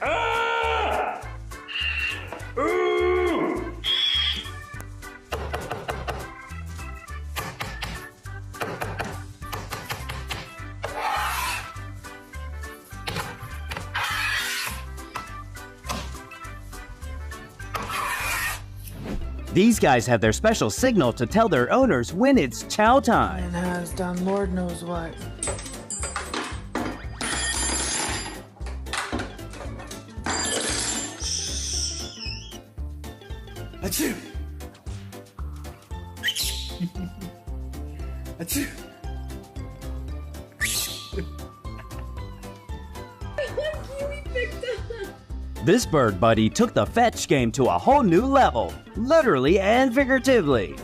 Ah! Ooh! These guys have their special signal to tell their owners when it's chow time. And has done Lord knows what. Achoo! Achoo! This bird buddy took the fetch game to a whole new level, literally and figuratively.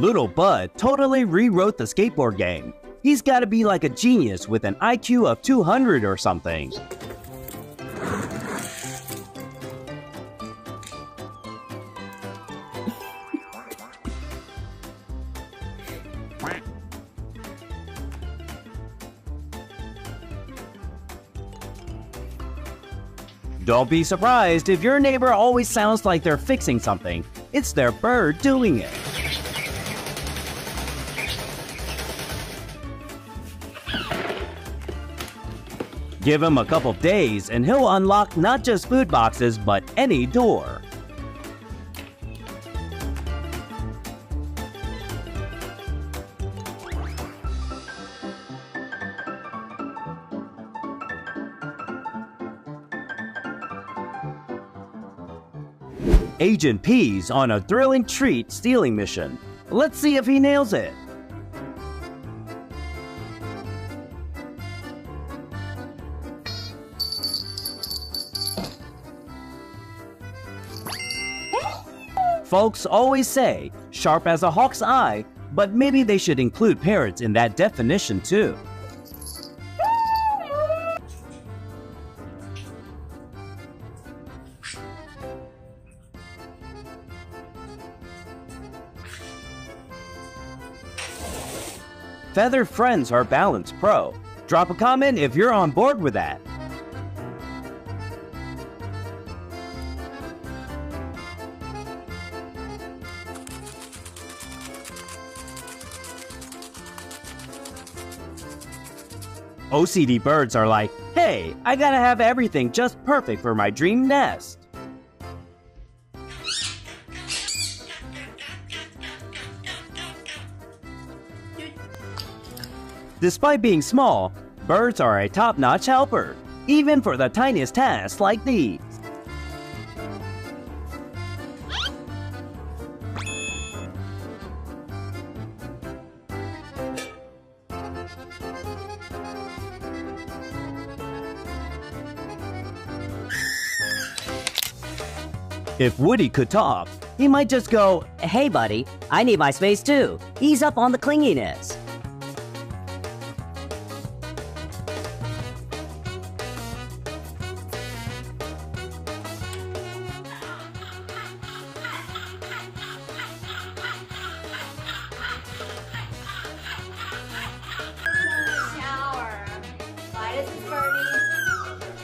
Little Bud totally rewrote the skateboard game. He's gotta be like a genius with an IQ of 200 or something. Don't be surprised if your neighbor always sounds like they're fixing something. It's their bird doing it. Give him a couple days and he'll unlock not just food boxes, but any door. Agent P's on a thrilling treat stealing mission. Let's see if he nails it. Folks always say, sharp as a hawk's eye, but maybe they should include parrots in that definition too. Feather friends are Balance Pro. Drop a comment if you're on board with that. OCD birds are like, hey, I gotta have everything just perfect for my dream nest. Despite being small, birds are a top-notch helper, even for the tiniest tasks like these. If Woody could talk, he might just go, Hey buddy, I need my space too. Ease up on the clinginess.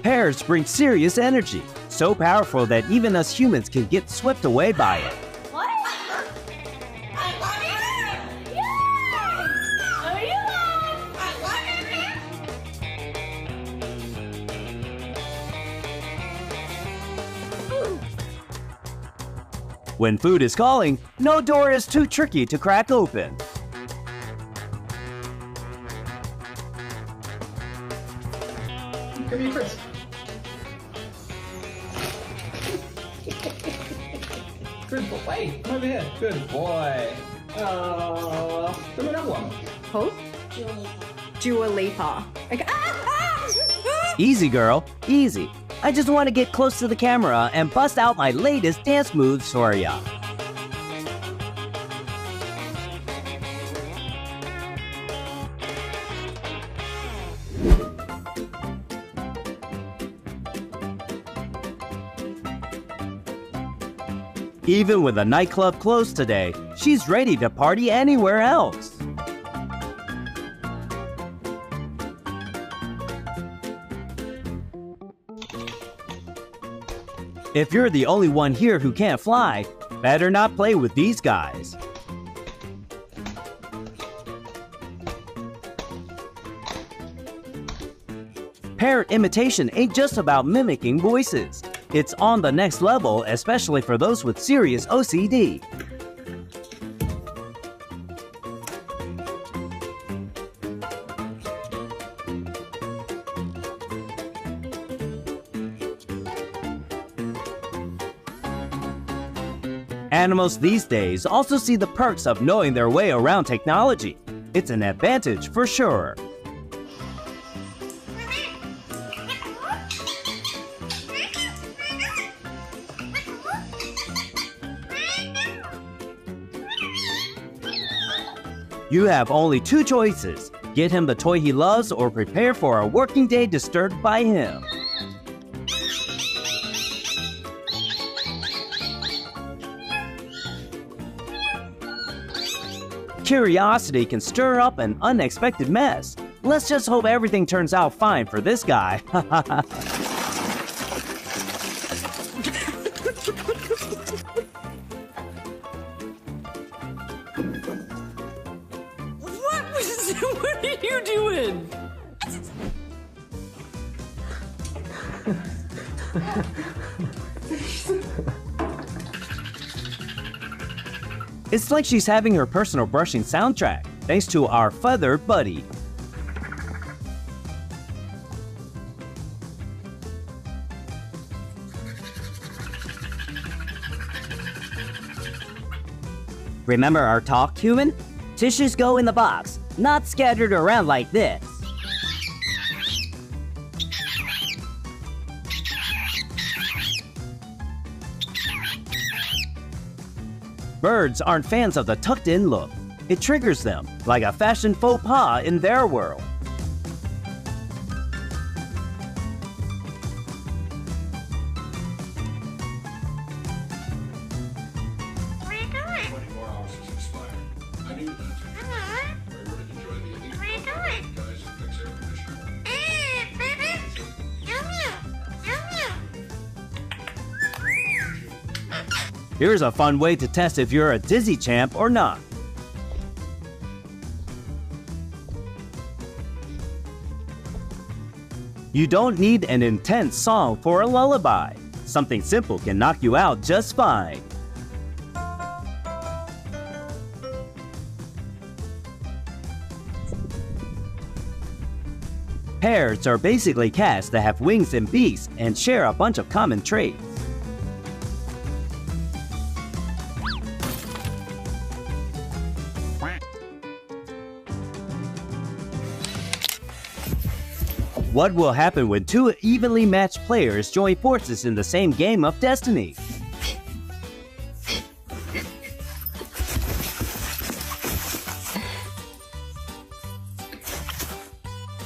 Pears bring serious energy, so powerful that even us humans can get swept away by it. What? When food is calling, no door is too tricky to crack open. Give me a crisp. Good boy. Wait, come over here. Good boy. Give me another one. Hope? Dua Lipa. Like, Easy, girl, easy. I just want to get close to the camera and bust out my latest dance moves for ya. Even with a nightclub closed today, she's ready to party anywhere else. If you're the only one here who can't fly, better not play with these guys. Parrot imitation ain't just about mimicking voices. It's on the next level, especially for those with serious OCD. Animals these days also see the perks of knowing their way around technology. It's an advantage for sure. You have only two choices: get him the toy he loves or prepare for a working day disturbed by him. Curiosity can stir up an unexpected mess. Let's just hope everything turns out fine for this guy. What are you doing? It's like she's having her personal brushing soundtrack, thanks to our feathered buddy. Remember our talk, human? Tissues go in the box, not scattered around like this. Birds aren't fans of the tucked-in look. It triggers them, like a fashion faux pas in their world. Here's a fun way to test if you're a dizzy champ or not. You don't need an intense song for a lullaby. Something simple can knock you out just fine. Parrots are basically cats that have wings and beaks and share a bunch of common traits. What will happen when two evenly matched players join forces in the same game of destiny?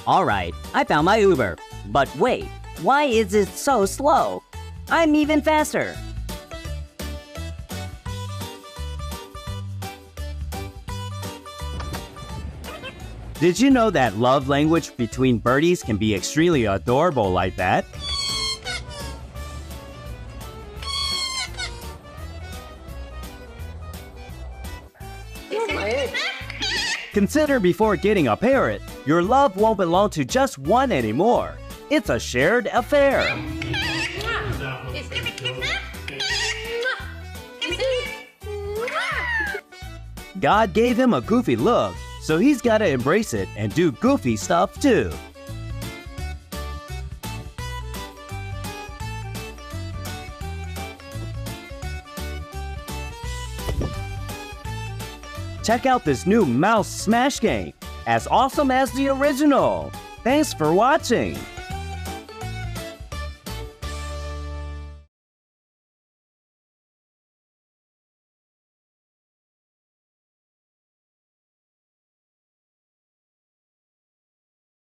Alright, I found my Uber. But wait, why is it so slow? I'm even faster. Did you know that love language between birdies can be extremely adorable like that? Consider before getting a parrot, your love won't belong to just one anymore. It's a shared affair. God gave him a goofy look, so he's gotta embrace it and do goofy stuff too. Check out this new mouse smash game, as awesome as the original. Thanks for watching.